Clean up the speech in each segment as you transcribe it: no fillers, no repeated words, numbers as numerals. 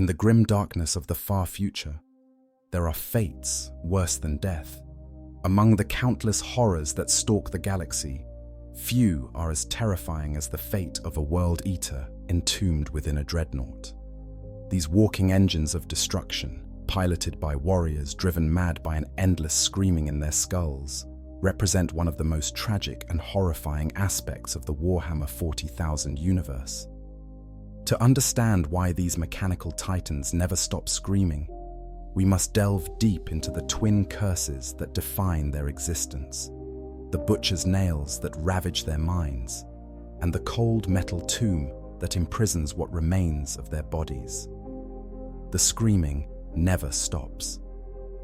In the grim darkness of the far future, there are fates worse than death. Among the countless horrors that stalk the galaxy, few are as terrifying as the fate of a world eater entombed within a dreadnought. These walking engines of destruction, piloted by warriors driven mad by an endless screaming in their skulls, represent one of the most tragic and horrifying aspects of the Warhammer 40,000 universe. To understand why these mechanical titans never stop screaming, we must delve deep into the twin curses that define their existence, the butcher's nails that ravage their minds, and the cold metal tomb that imprisons what remains of their bodies. The screaming never stops.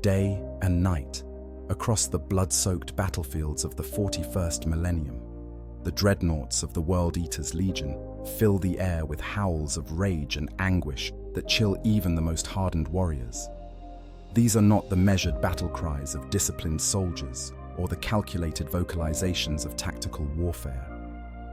Day and night, across the blood-soaked battlefields of the 41st Millennium, the dreadnoughts of the World Eater's Legion fill the air with howls of rage and anguish that chill even the most hardened warriors. These are not the measured battle cries of disciplined soldiers or the calculated vocalizations of tactical warfare.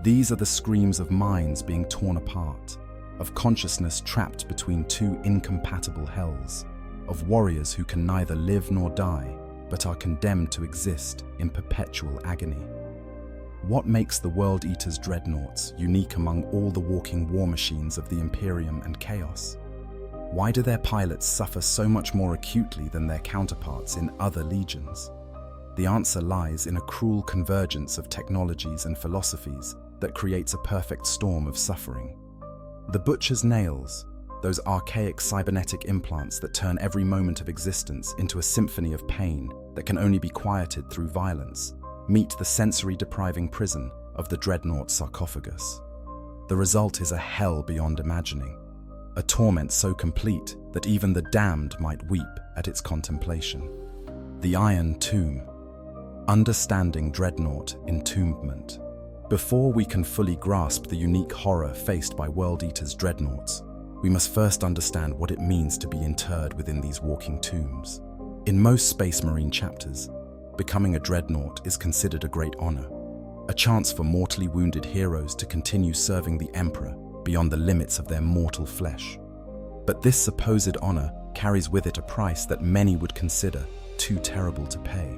These are the screams of minds being torn apart, of consciousness trapped between two incompatible hells, of warriors who can neither live nor die, but are condemned to exist in perpetual agony. What makes the World Eater's dreadnoughts unique among all the walking war machines of the Imperium and Chaos? Why do their pilots suffer so much more acutely than their counterparts in other legions? The answer lies in a cruel convergence of technologies and philosophies that creates a perfect storm of suffering. The butcher's nails, those archaic cybernetic implants that turn every moment of existence into a symphony of pain that can only be quieted through violence, meet the sensory-depriving prison of the dreadnought sarcophagus. The result is a hell beyond imagining, a torment so complete that even the damned might weep at its contemplation. The Iron Tomb. Understanding dreadnought entombment. Before we can fully grasp the unique horror faced by World Eater's dreadnoughts, we must first understand what it means to be interred within these walking tombs. In most Space Marine chapters, becoming a dreadnought is considered a great honor, a chance for mortally wounded heroes to continue serving the Emperor beyond the limits of their mortal flesh. But this supposed honor carries with it a price that many would consider too terrible to pay.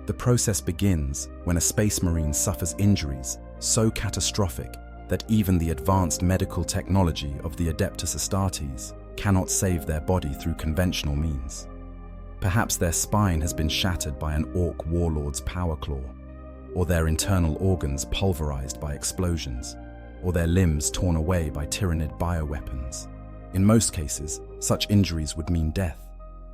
The process begins when a Space Marine suffers injuries so catastrophic that even the advanced medical technology of the Adeptus Astartes cannot save their body through conventional means. Perhaps their spine has been shattered by an orc warlord's power claw, or their internal organs pulverized by explosions, or their limbs torn away by tyrannid bioweapons. In most cases, such injuries would mean death,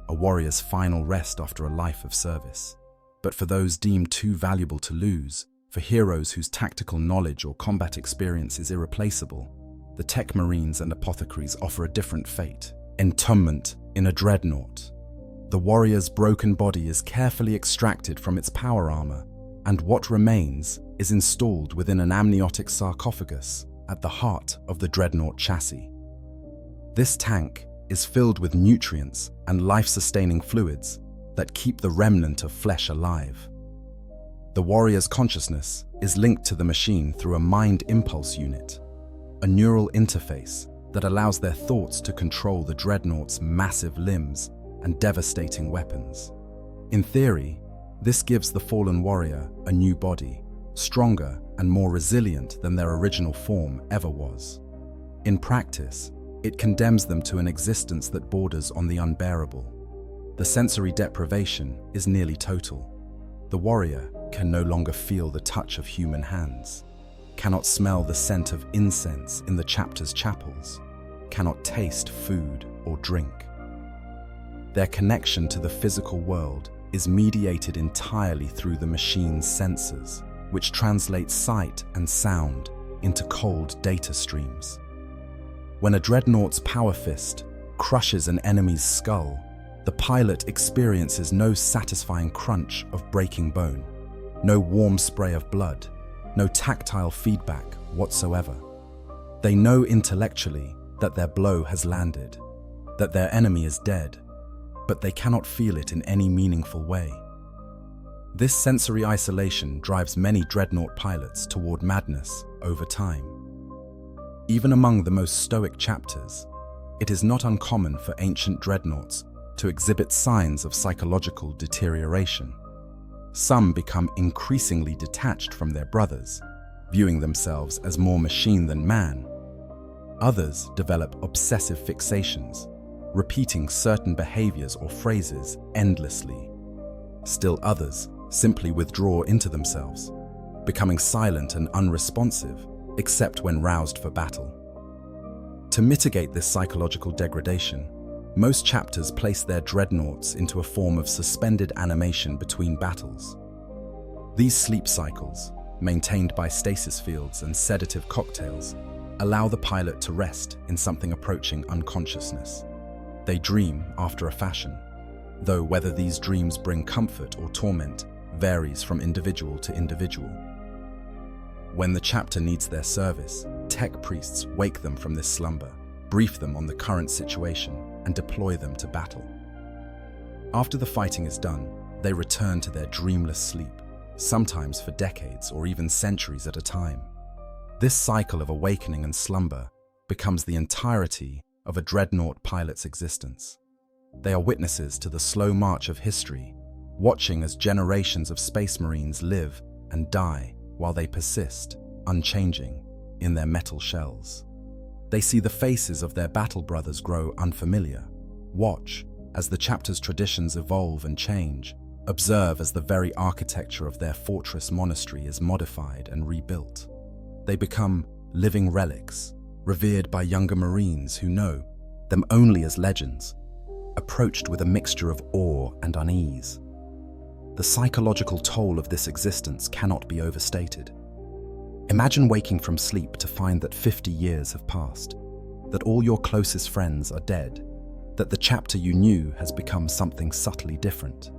a warrior's final rest after a life of service. But for those deemed too valuable to lose, for heroes whose tactical knowledge or combat experience is irreplaceable, the Tech Marines and Apothecaries offer a different fate: entombment in a dreadnought. The warrior's broken body is carefully extracted from its power armor, and what remains is installed within an amniotic sarcophagus at the heart of the dreadnought chassis. This tank is filled with nutrients and life-sustaining fluids that keep the remnant of flesh alive. The warrior's consciousness is linked to the machine through a mind impulse unit, a neural interface that allows their thoughts to control the dreadnought's massive limbs and devastating weapons. In theory, this gives the fallen warrior a new body, stronger and more resilient than their original form ever was. In practice, it condemns them to an existence that borders on the unbearable. The sensory deprivation is nearly total. The warrior can no longer feel the touch of human hands, cannot smell the scent of incense in the chapter's chapels, cannot taste food or drink. Their connection to the physical world is mediated entirely through the machine's sensors, which translate sight and sound into cold data streams. When a dreadnought's power fist crushes an enemy's skull, the pilot experiences no satisfying crunch of breaking bone, no warm spray of blood, no tactile feedback whatsoever. They know intellectually that their blow has landed, that their enemy is dead, but they cannot feel it in any meaningful way. This sensory isolation drives many dreadnought pilots toward madness over time. Even among the most stoic chapters, it is not uncommon for ancient dreadnoughts to exhibit signs of psychological deterioration. Some become increasingly detached from their brothers, viewing themselves as more machine than man. Others develop obsessive fixations, repeating certain behaviors or phrases endlessly. Still others simply withdraw into themselves, becoming silent and unresponsive, except when roused for battle. To mitigate this psychological degradation, most chapters place their dreadnoughts into a form of suspended animation between battles. These sleep cycles, maintained by stasis fields and sedative cocktails, allow the pilot to rest in something approaching unconsciousness. They dream after a fashion, though whether these dreams bring comfort or torment varies from individual to individual. When the chapter needs their service, tech priests wake them from this slumber, brief them on the current situation, and deploy them to battle. After the fighting is done, they return to their dreamless sleep, sometimes for decades or even centuries at a time. This cycle of awakening and slumber becomes the entirety of a dreadnought pilot's existence. They are witnesses to the slow march of history, watching as generations of space marines live and die while they persist, unchanging, in their metal shells. They see the faces of their battle brothers grow unfamiliar, watch as the chapter's traditions evolve and change, observe as the very architecture of their fortress monastery is modified and rebuilt. They become living relics, revered by younger Marines who know them only as legends, approached with a mixture of awe and unease. The psychological toll of this existence cannot be overstated. Imagine waking from sleep to find that 50 years have passed, that all your closest friends are dead, that the chapter you knew has become something subtly different.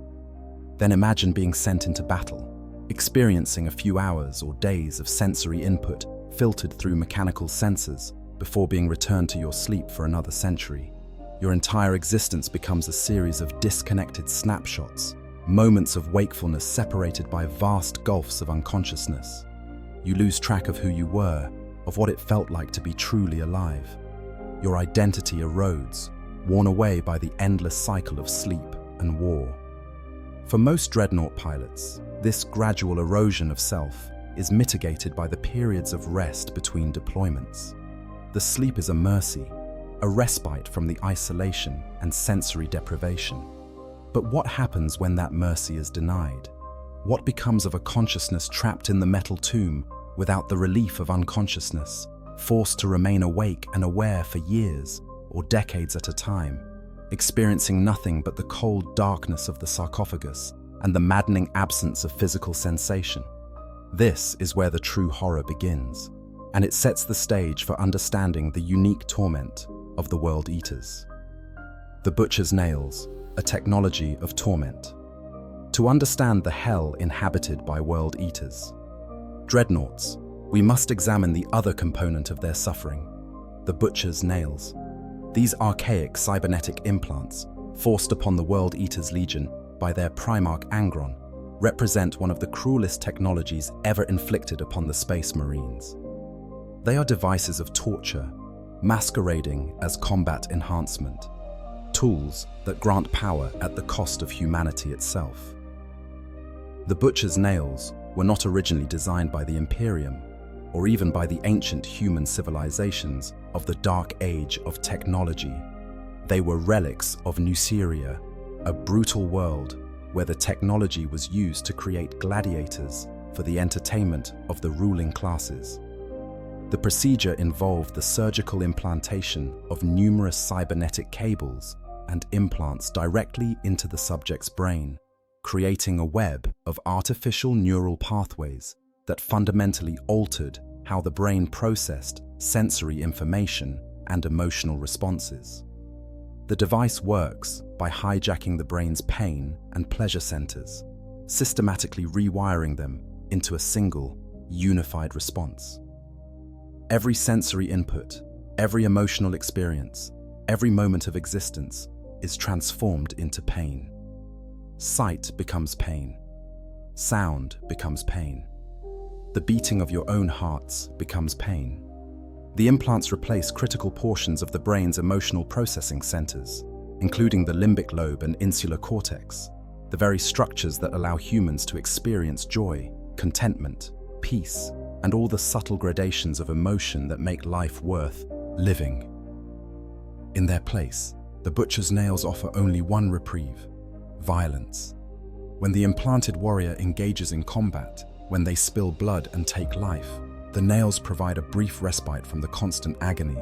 Then imagine being sent into battle, experiencing a few hours or days of sensory input filtered through mechanical sensors before being returned to your sleep for another century. Your entire existence becomes a series of disconnected snapshots, moments of wakefulness separated by vast gulfs of unconsciousness. You lose track of who you were, of what it felt like to be truly alive. Your identity erodes, worn away by the endless cycle of sleep and war. For most dreadnought pilots, this gradual erosion of self is mitigated by the periods of rest between deployments. The sleep is a mercy, a respite from the isolation and sensory deprivation. But what happens when that mercy is denied? What becomes of a consciousness trapped in the metal tomb without the relief of unconsciousness, forced to remain awake and aware for years or decades at a time, experiencing nothing but the cold darkness of the sarcophagus and the maddening absence of physical sensation? This is where the true horror begins, and it sets the stage for understanding the unique torment of the World Eaters. The Butcher's Nails, a technology of torment. To understand the hell inhabited by World Eaters, Dreadnoughts, we must examine the other component of their suffering, the Butcher's Nails. These archaic cybernetic implants, forced upon the World Eaters Legion by their Primarch Angron, represent one of the cruelest technologies ever inflicted upon the Space Marines. They are devices of torture, masquerading as combat enhancement, tools that grant power at the cost of humanity itself. The Butcher's Nails were not originally designed by the Imperium, or even by the ancient human civilizations of the dark age of technology. They were relics of Nuceria, a brutal world where the technology was used to create gladiators for the entertainment of the ruling classes. The procedure involved the surgical implantation of numerous cybernetic cables and implants directly into the subject's brain, creating a web of artificial neural pathways that fundamentally altered how the brain processed sensory information and emotional responses. The device works by hijacking the brain's pain and pleasure centers, systematically rewiring them into a single, unified response. Every sensory input, every emotional experience, every moment of existence is transformed into pain. Sight becomes pain. Sound becomes pain. The beating of your own hearts becomes pain. The implants replace critical portions of the brain's emotional processing centers, including the limbic lobe and insular cortex, the very structures that allow humans to experience joy, contentment, peace, and all the subtle gradations of emotion that make life worth living. In their place, the butcher's nails offer only one reprieve: violence. When the implanted warrior engages in combat, when they spill blood and take life, the nails provide a brief respite from the constant agony.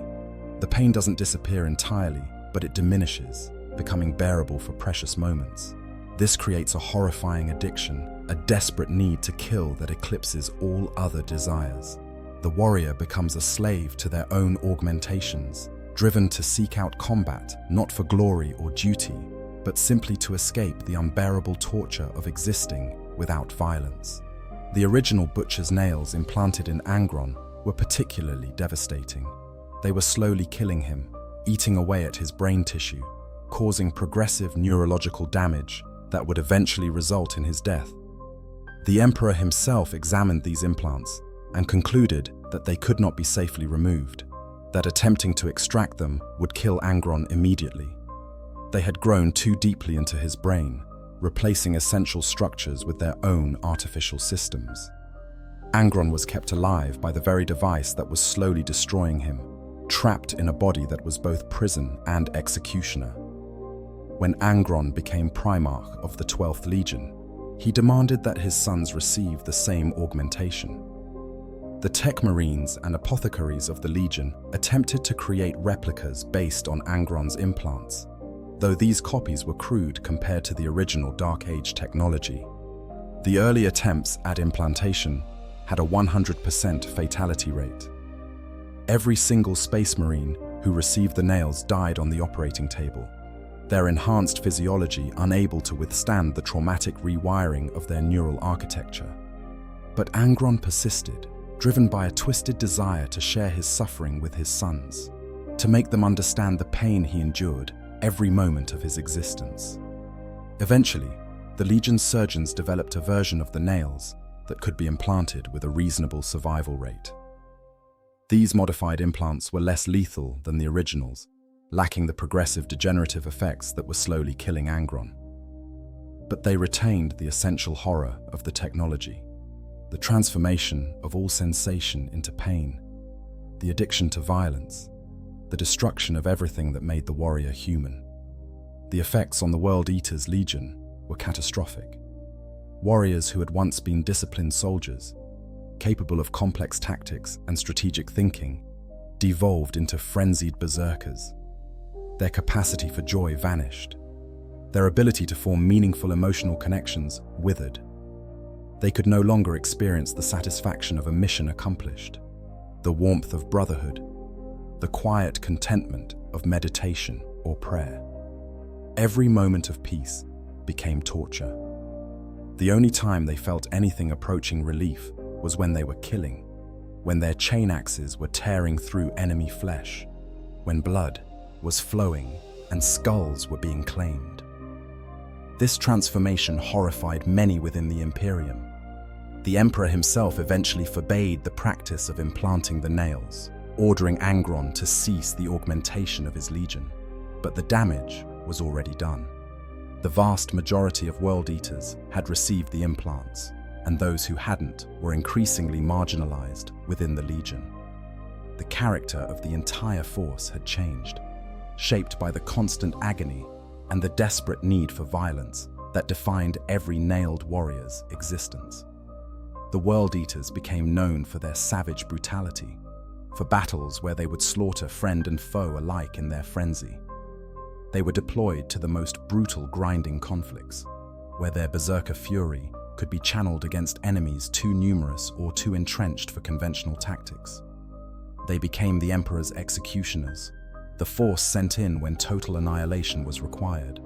The pain doesn't disappear entirely, but it diminishes, becoming bearable for precious moments. This creates a horrifying addiction, a desperate need to kill that eclipses all other desires. The warrior becomes a slave to their own augmentations, driven to seek out combat, not for glory or duty, but simply to escape the unbearable torture of existing without violence. The original butcher's nails implanted in Angron were particularly devastating. They were slowly killing him, eating away at his brain tissue, causing progressive neurological damage that would eventually result in his death. The Emperor himself examined these implants and concluded that they could not be safely removed, that attempting to extract them would kill Angron immediately. They had grown too deeply into his brain, replacing essential structures with their own artificial systems. Angron was kept alive by the very device that was slowly destroying him, trapped in a body that was both prison and executioner. When Angron became Primarch of the 12th Legion, he demanded that his sons receive the same augmentation. The tech marines and apothecaries of the Legion attempted to create replicas based on Angron's implants, though these copies were crude compared to the original Dark Age technology. The early attempts at implantation had a 100% fatality rate. Every single Space Marine who received the nails died on the operating table, their enhanced physiology unable to withstand the traumatic rewiring of their neural architecture. But Angron persisted, driven by a twisted desire to share his suffering with his sons, to make them understand the pain he endured every moment of his existence. Eventually, the Legion's surgeons developed a version of the nails that could be implanted with a reasonable survival rate. These modified implants were less lethal than the originals, lacking the progressive degenerative effects that were slowly killing Angron. But they retained the essential horror of the technology, the transformation of all sensation into pain, the addiction to violence, the destruction of everything that made the warrior human. The effects on the World Eater's Legion were catastrophic. Warriors who had once been disciplined soldiers, capable of complex tactics and strategic thinking, devolved into frenzied berserkers. Their capacity for joy vanished. Their ability to form meaningful emotional connections withered. They could no longer experience the satisfaction of a mission accomplished, the warmth of brotherhood, the quiet contentment of meditation or prayer. Every moment of peace became torture. The only time they felt anything approaching relief was when they were killing, when their chain axes were tearing through enemy flesh, when blood was flowing and skulls were being claimed. This transformation horrified many within the Imperium. The Emperor himself eventually forbade the practice of implanting the nails, ordering Angron to cease the augmentation of his legion. But the damage was already done. The vast majority of World Eaters had received the implants, and those who hadn't were increasingly marginalized within the Legion. The character of the entire force had changed, shaped by the constant agony and the desperate need for violence that defined every nailed warrior's existence. The World Eaters became known for their savage brutality, for battles where they would slaughter friend and foe alike in their frenzy. They were deployed to the most brutal grinding conflicts, where their berserker fury could be channeled against enemies too numerous or too entrenched for conventional tactics. They became the Emperor's executioners, the force sent in when total annihilation was required.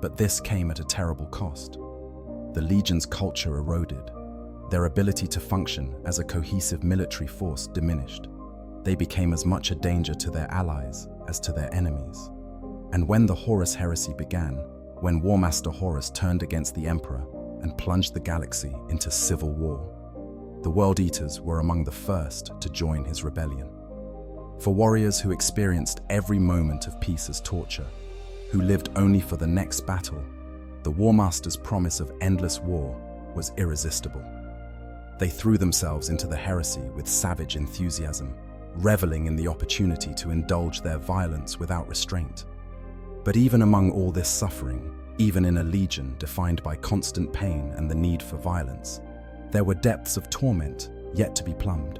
But this came at a terrible cost. The Legion's culture eroded. Their ability to function as a cohesive military force diminished. They became as much a danger to their allies as to their enemies. And when the Horus Heresy began, when Warmaster Horus turned against the Emperor and plunged the galaxy into civil war, the World Eaters were among the first to join his rebellion. For warriors who experienced every moment of peace as torture, who lived only for the next battle, the War Master's promise of endless war was irresistible. They threw themselves into the heresy with savage enthusiasm, reveling in the opportunity to indulge their violence without restraint. But even among all this suffering, even in a legion defined by constant pain and the need for violence, there were depths of torment yet to be plumbed.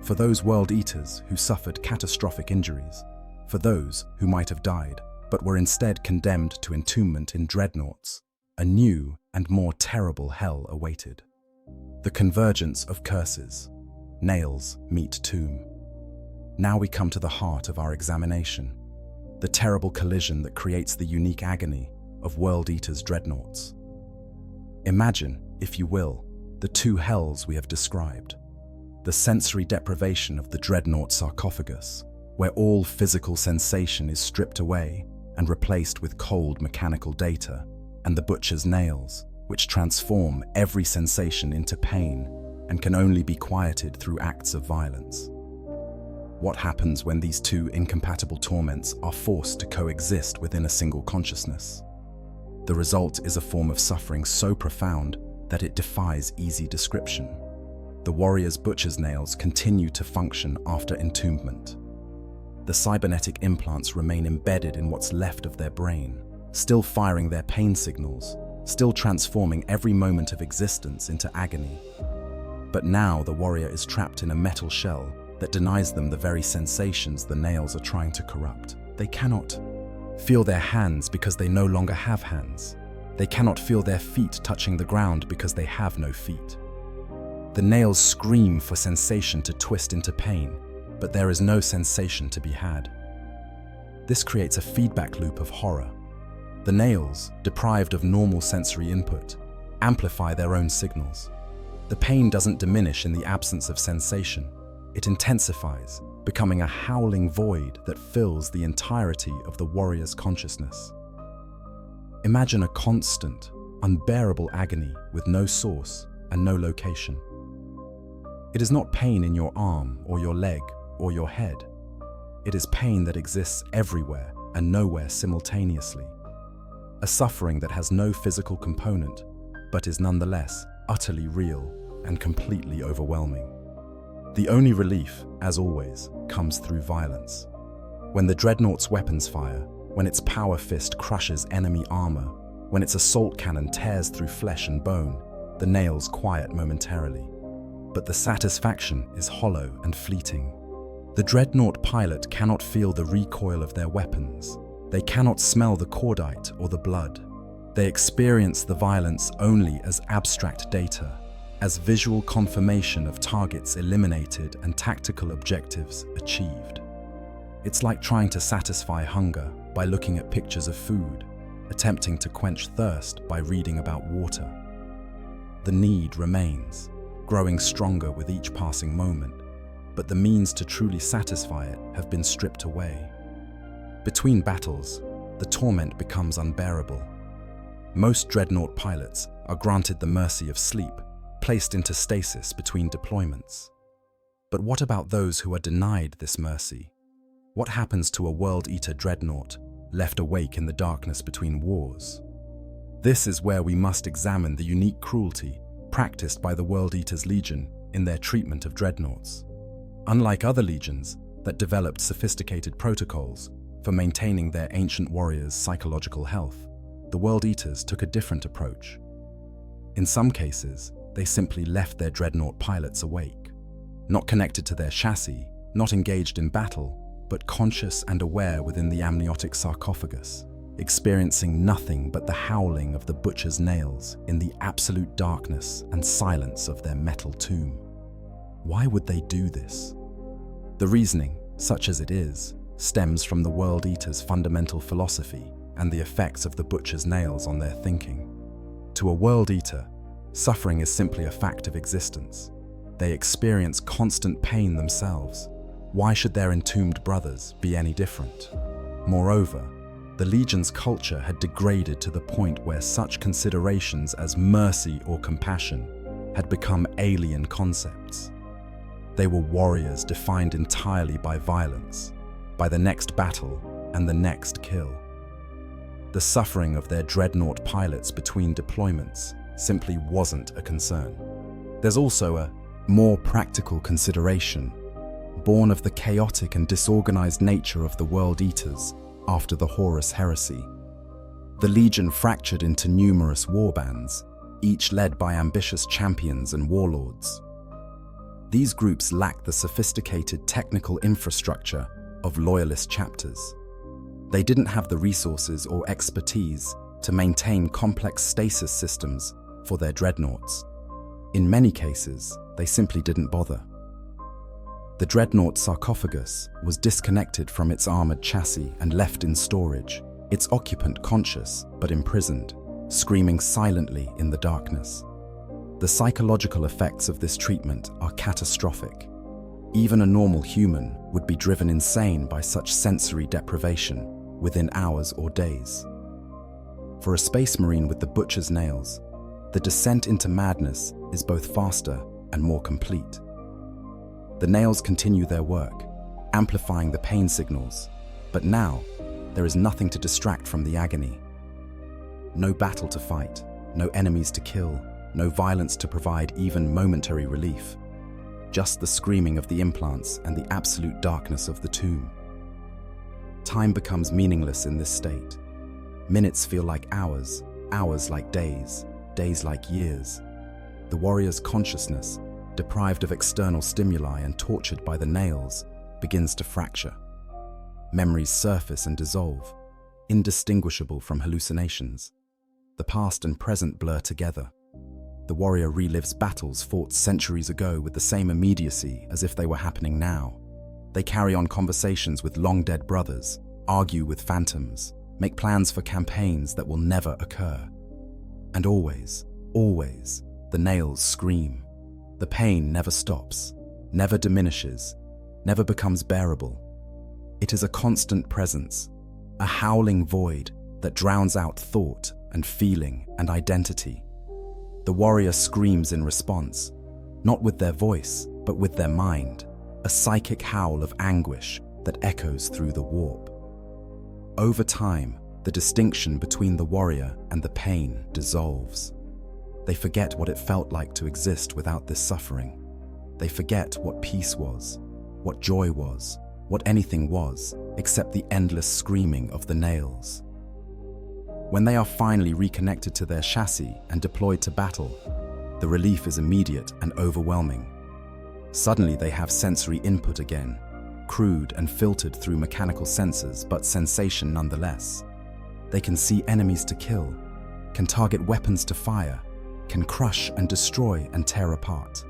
For those world eaters who suffered catastrophic injuries, for those who might have died but were instead condemned to entombment in dreadnoughts, a new and more terrible hell awaited. The convergence of curses. Nails meet tomb. Now we come to the heart of our examination, the terrible collision that creates the unique agony of World Eater's dreadnoughts. Imagine, if you will, the two hells we have described. The sensory deprivation of the dreadnought sarcophagus, where all physical sensation is stripped away and replaced with cold mechanical data, and the butcher's nails, which transform every sensation into pain and can only be quieted through acts of violence. What happens when these two incompatible torments are forced to coexist within a single consciousness? The result is a form of suffering so profound that it defies easy description. The warrior's butcher's nails continue to function after entombment. The cybernetic implants remain embedded in what's left of their brain, still firing their pain signals, still transforming every moment of existence into agony. But now the warrior is trapped in a metal shell that denies them the very sensations the nails are trying to corrupt. They cannot feel their hands because they no longer have hands. They cannot feel their feet touching the ground because they have no feet. The nails scream for sensation to twist into pain, but there is no sensation to be had. This creates a feedback loop of horror. The nails, deprived of normal sensory input, amplify their own signals. The pain doesn't diminish in the absence of sensation. It intensifies, becoming a howling void that fills the entirety of the warrior's consciousness. Imagine a constant, unbearable agony with no source and no location. It is not pain in your arm or your leg or your head. It is pain that exists everywhere and nowhere simultaneously. A suffering that has no physical component, but is nonetheless utterly real and completely overwhelming. The only relief, as always, comes through violence. When the dreadnought's weapons fire, when its power fist crushes enemy armor, when its assault cannon tears through flesh and bone, the nails quiet momentarily. But the satisfaction is hollow and fleeting. The dreadnought pilot cannot feel the recoil of their weapons. They cannot smell the cordite or the blood. They experience the violence only as abstract data, as visual confirmation of targets eliminated and tactical objectives achieved. It's like trying to satisfy hunger by looking at pictures of food, attempting to quench thirst by reading about water. The need remains, growing stronger with each passing moment, but the means to truly satisfy it have been stripped away. Between battles, the torment becomes unbearable. Most dreadnought pilots are granted the mercy of sleep, placed into stasis between deployments. But what about those who are denied this mercy? What happens to a World Eater dreadnought left awake in the darkness between wars? This is where we must examine the unique cruelty practiced by the World Eater's Legion in their treatment of dreadnoughts. Unlike other legions that developed sophisticated protocols for maintaining their ancient warriors' psychological health, the World Eaters took a different approach. In some cases, they simply left their dreadnought pilots awake, not connected to their chassis, not engaged in battle, but conscious and aware within the amniotic sarcophagus, experiencing nothing but the howling of the butcher's nails in the absolute darkness and silence of their metal tomb. Why would they do this? The reasoning, such as it is, stems from the World Eater's fundamental philosophy and the effects of the butcher's nails on their thinking. To a World Eater, suffering is simply a fact of existence. They experience constant pain themselves. Why should their entombed brothers be any different? Moreover, the Legion's culture had degraded to the point where such considerations as mercy or compassion had become alien concepts. They were warriors defined entirely by violence, by the next battle and the next kill. The suffering of their dreadnought pilots between deployments simply wasn't a concern. There's also a more practical consideration, born of the chaotic and disorganized nature of the World Eaters after the Horus heresy. The Legion fractured into numerous warbands, each led by ambitious champions and warlords. These groups lacked the sophisticated technical infrastructure of loyalist chapters. They didn't have the resources or expertise to maintain complex stasis systems for their dreadnoughts. In many cases, they simply didn't bother. The dreadnought sarcophagus was disconnected from its armored chassis and left in storage, its occupant conscious but imprisoned, screaming silently in the darkness. The psychological effects of this treatment are catastrophic. Even a normal human would be driven insane by such sensory deprivation within hours or days. For a space marine with the butcher's nails, the descent into madness is both faster and more complete. The nails continue their work, amplifying the pain signals, but now there is nothing to distract from the agony. No battle to fight, no enemies to kill, no violence to provide even momentary relief. Just the screaming of the implants and the absolute darkness of the tomb. Time becomes meaningless in this state. Minutes feel like hours, hours like days, days like years. The warrior's consciousness, deprived of external stimuli and tortured by the nails, begins to fracture. Memories surface and dissolve, indistinguishable from hallucinations. The past and present blur together. The warrior relives battles fought centuries ago with the same immediacy as if they were happening now. They carry on conversations with long-dead brothers, argue with phantoms, make plans for campaigns that will never occur. And always, always, the nails scream. The pain never stops, never diminishes, never becomes bearable. It is a constant presence, a howling void that drowns out thought and feeling and identity. The warrior screams in response, not with their voice, but with their mind, a psychic howl of anguish that echoes through the warp. Over time, the distinction between the warrior and the pain dissolves. They forget what it felt like to exist without this suffering. They forget what peace was, what joy was, what anything was, except the endless screaming of the nails. When they are finally reconnected to their chassis and deployed to battle, the relief is immediate and overwhelming. Suddenly they have sensory input again, crude and filtered through mechanical sensors, but sensation nonetheless. They can see enemies to kill, can target weapons to fire, can crush and destroy and tear apart.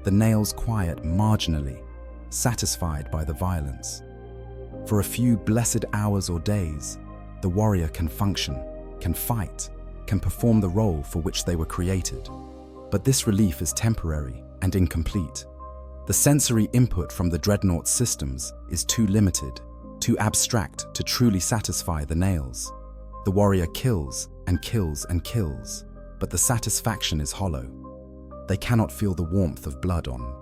The nails quiet marginally, satisfied by the violence. For a few blessed hours or days, the warrior can function, can fight, can perform the role for which they were created. But this relief is temporary and incomplete. The sensory input from the dreadnought systems is too limited, too abstract to truly satisfy the nails. The warrior kills and kills and kills, but the satisfaction is hollow. They cannot feel the warmth of blood on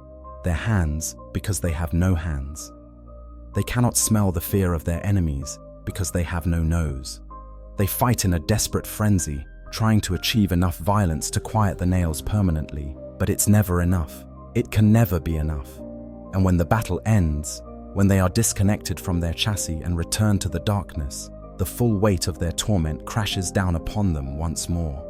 their hands because they have no hands. They cannot smell the fear of their enemies because they have no nose. They fight in a desperate frenzy, trying to achieve enough violence to quiet the nails permanently, but it's never enough. It can never be enough. And when the battle ends, when they are disconnected from their chassis and return to the darkness, the full weight of their torment crashes down upon them once more.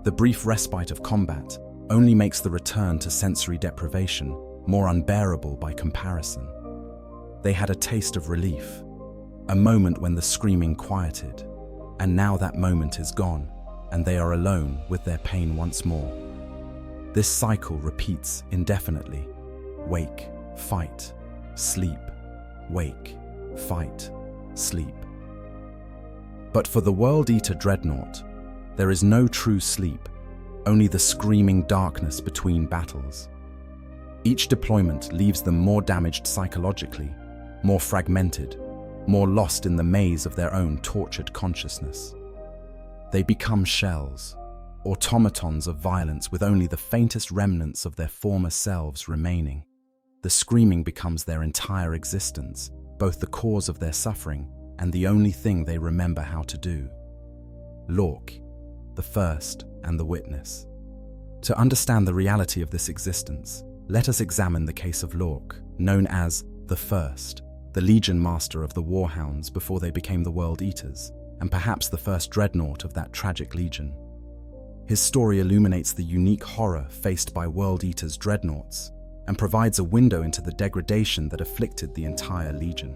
The brief respite of combat only makes the return to sensory deprivation more unbearable by comparison. They had a taste of relief, a moment when the screaming quieted, and now that moment is gone, and they are alone with their pain once more. This cycle repeats indefinitely. Wake, fight, sleep, wake, fight, sleep. But for the World Eater Dreadnought, there is no true sleep, only the screaming darkness between battles. Each deployment leaves them more damaged psychologically, more fragmented, more lost in the maze of their own tortured consciousness. They become shells, automatons of violence with only the faintest remnants of their former selves remaining. The screaming becomes their entire existence, both the cause of their suffering and the only thing they remember how to do. Lork, the first and the witness. To understand the reality of this existence, let us examine the case of Lork, known as the First, the Legion Master of the Warhounds before they became the World Eaters, and perhaps the first dreadnought of that tragic legion. His story illuminates the unique horror faced by World Eaters' dreadnoughts and provides a window into the degradation that afflicted the entire legion.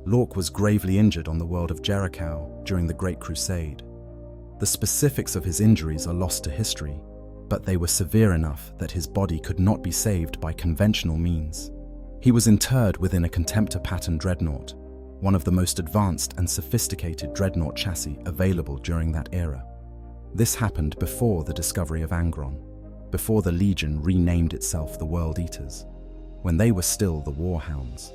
Lork was gravely injured on the world of Jericho during the Great Crusade. The specifics of his injuries are lost to history, but they were severe enough that his body could not be saved by conventional means. He was interred within a Contemptor pattern dreadnought, one of the most advanced and sophisticated dreadnought chassis available during that era. This happened before the discovery of Angron, before the Legion renamed itself the World Eaters, when they were still the Warhounds,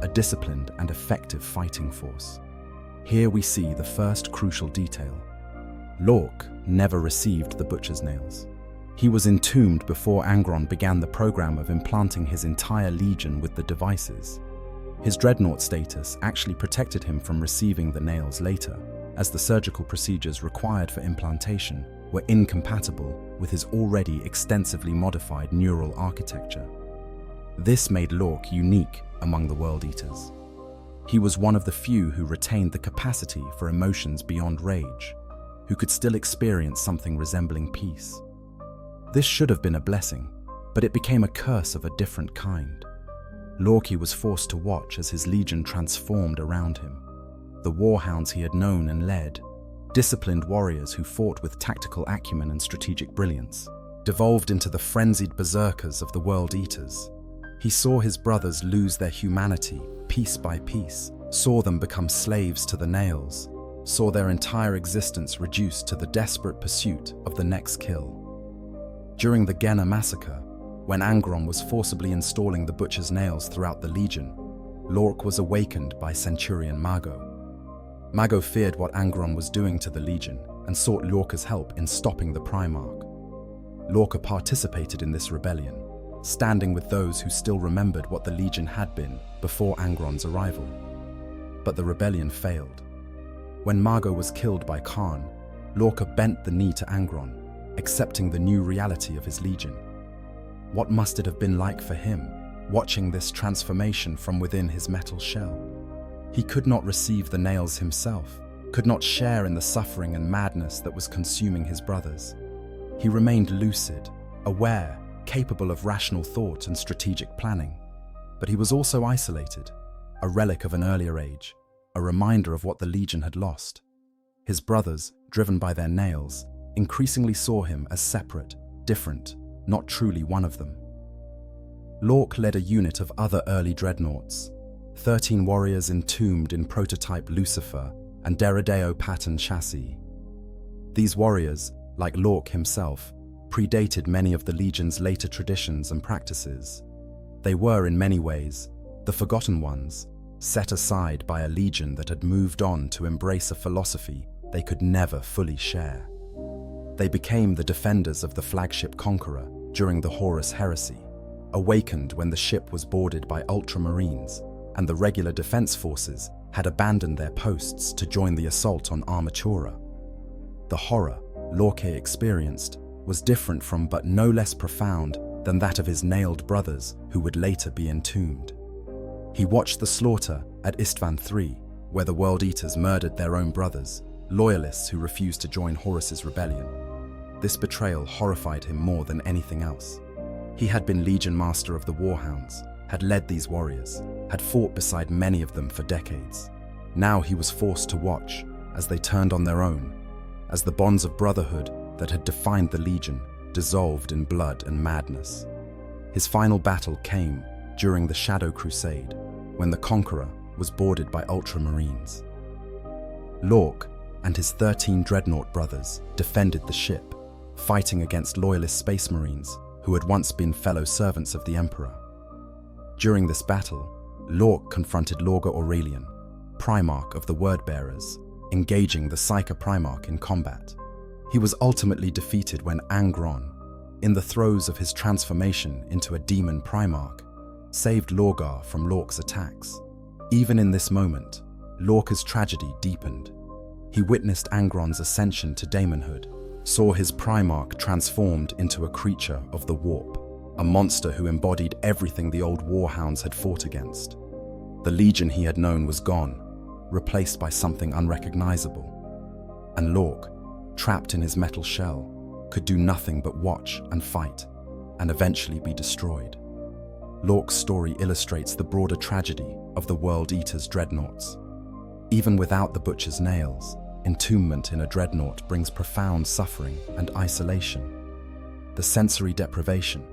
a disciplined and effective fighting force. Here we see the first crucial detail. Lork never received the butcher's nails. He was entombed before Angron began the program of implanting his entire legion with the devices. His dreadnought status actually protected him from receiving the nails later, as the surgical procedures required for implantation were incompatible with his already extensively modified neural architecture. This made Lork unique among the World Eaters. He was one of the few who retained the capacity for emotions beyond rage, who could still experience something resembling peace. This should have been a blessing, but it became a curse of a different kind. Lork was forced to watch as his legion transformed around him. The warhounds he had known and led, disciplined warriors who fought with tactical acumen and strategic brilliance, devolved into the frenzied berserkers of the World Eaters. He saw his brothers lose their humanity piece by piece, saw them become slaves to the nails, saw their entire existence reduced to the desperate pursuit of the next kill. During the Genna massacre, when Angron was forcibly installing the butcher's nails throughout the Legion, Lork was awakened by Centurion Mago. Mago feared what Angron was doing to the Legion and sought Lorca's help in stopping the Primarch. Lorca participated in this rebellion, standing with those who still remembered what the Legion had been before Angron's arrival. But the rebellion failed. When Mago was killed by Khan, Lorca bent the knee to Angron, accepting the new reality of his legion. What must it have been like for him, watching this transformation from within his metal shell? He could not receive the nails himself, could not share in the suffering and madness that was consuming his brothers. He remained lucid, aware, capable of rational thought and strategic planning. But he was also isolated, a relic of an earlier age, a reminder of what the Legion had lost. His brothers, driven by their nails, increasingly saw him as separate, different, not truly one of them. Lork led a unit of other early dreadnoughts, 13 warriors entombed in prototype Lucifer and Deredeo pattern chassis. These warriors, like Lork himself, predated many of the Legion's later traditions and practices. They were, in many ways, the forgotten ones, set aside by a Legion that had moved on to embrace a philosophy they could never fully share. They became the defenders of the flagship Conqueror during the Horus Heresy, awakened when the ship was boarded by Ultramarines and the regular defense forces had abandoned their posts to join the assault on Armatura. The horror Lork experienced was different from but no less profound than that of his nailed brothers who would later be entombed. He watched the slaughter at Istvan III, where the World Eaters murdered their own brothers, loyalists who refused to join Horus's rebellion. This betrayal horrified him more than anything else. He had been Legion Master of the Warhounds, had led these warriors, had fought beside many of them for decades. Now he was forced to watch as they turned on their own, as the bonds of brotherhood that had defined the Legion dissolved in blood and madness. His final battle came during the Shadow Crusade, when the Conqueror was boarded by Ultramarines. Lork and his 13 dreadnought brothers defended the ship, fighting against loyalist Space Marines who had once been fellow servants of the Emperor. During this battle, Lork confronted Lorga Aurelian, Primarch of the Wordbearers, engaging the Psyker Primarch in combat. He was ultimately defeated when Angron, in the throes of his transformation into a demon Primarch, saved Lorgar from Lork's attacks. Even in this moment, Lorca's tragedy deepened. He witnessed Angron's ascension to daemonhood, saw his Primarch transformed into a creature of the warp, a monster who embodied everything the old warhounds had fought against. The legion he had known was gone, replaced by something unrecognizable. And Lork, trapped in his metal shell, could do nothing but watch and fight, and eventually be destroyed. Lork's story illustrates the broader tragedy of the World Eater's Dreadnoughts. Even without the Butcher's nails, entombment in a Dreadnought brings profound suffering and isolation. The sensory deprivation,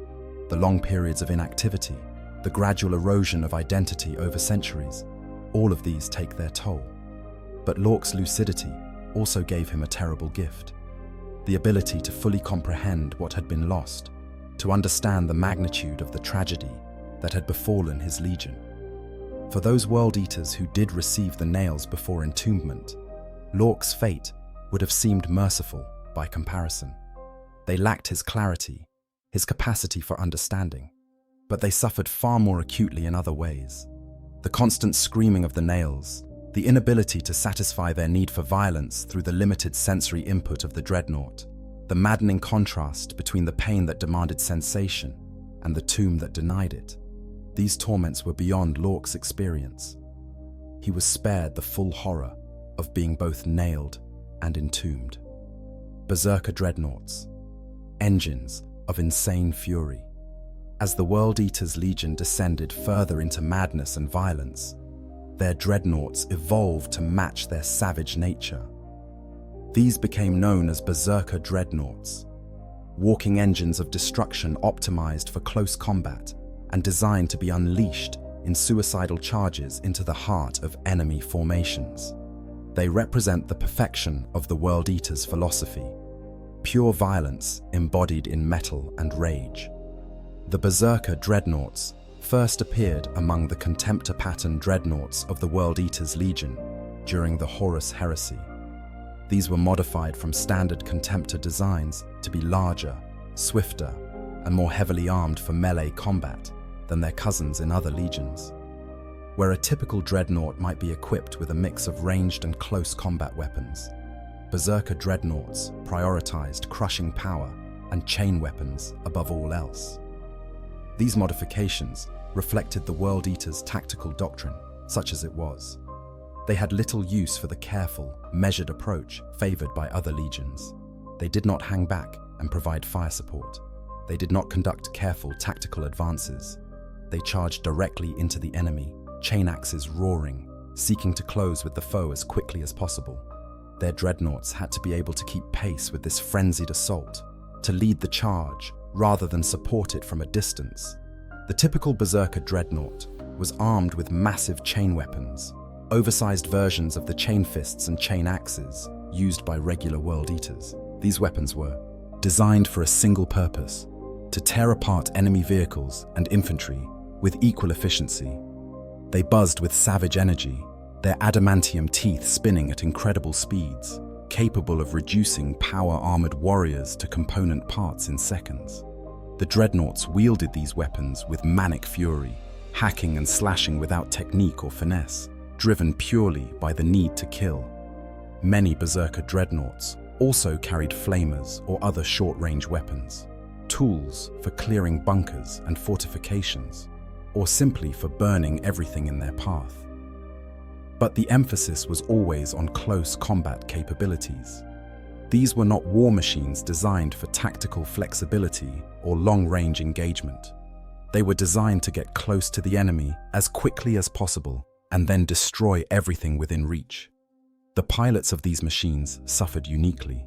the long periods of inactivity, the gradual erosion of identity over centuries, all of these take their toll. But Lork's lucidity also gave him a terrible gift: the ability to fully comprehend what had been lost, to understand the magnitude of the tragedy that had befallen his legion. For those World Eaters who did receive the nails before entombment, Lork's fate would have seemed merciful by comparison. They lacked his clarity, his capacity for understanding, but they suffered far more acutely in other ways. The constant screaming of the nails, the inability to satisfy their need for violence through the limited sensory input of the Dreadnought, the maddening contrast between the pain that demanded sensation and the tomb that denied it. These torments were beyond Lork's experience. He was spared the full horror of being both nailed and entombed. Berserker Dreadnoughts, engines of insane fury. As the World Eater's legion descended further into madness and violence, their Dreadnoughts evolved to match their savage nature. These became known as Berserker Dreadnoughts, walking engines of destruction optimized for close combat and designed to be unleashed in suicidal charges into the heart of enemy formations. They represent the perfection of the World Eater's philosophy, pure violence embodied in metal and rage. The Berserker Dreadnoughts first appeared among the Contemptor pattern Dreadnoughts of the World Eater's Legion during the Horus Heresy. These were modified from standard Contemptor designs to be larger, swifter, and more heavily armed for melee combat than their cousins in other legions. Where a typical Dreadnought might be equipped with a mix of ranged and close combat weapons, Berserker Dreadnoughts prioritized crushing power and chain weapons above all else. These modifications reflected the World Eater's tactical doctrine, such as it was. They had little use for the careful, measured approach favored by other legions. They did not hang back and provide fire support. They did not conduct careful tactical advances. They charged directly into the enemy, chain axes roaring, seeking to close with the foe as quickly as possible. Their Dreadnoughts had to be able to keep pace with this frenzied assault, to lead the charge rather than support it from a distance. The typical Berserker Dreadnought was armed with massive chain weapons, oversized versions of the chain fists and chain axes used by regular World Eaters. These weapons were designed for a single purpose: to tear apart enemy vehicles and infantry with equal efficiency. They buzzed with savage energy, their adamantium teeth spinning at incredible speeds, capable of reducing power-armored warriors to component parts in seconds. The Dreadnoughts wielded these weapons with manic fury, hacking and slashing without technique or finesse, driven purely by the need to kill. Many Berserker Dreadnoughts also carried flamers or other short-range weapons, tools for clearing bunkers and fortifications, or simply for burning everything in their path. But the emphasis was always on close combat capabilities. These were not war machines designed for tactical flexibility or long-range engagement. They were designed to get close to the enemy as quickly as possible and then destroy everything within reach. The pilots of these machines suffered uniquely.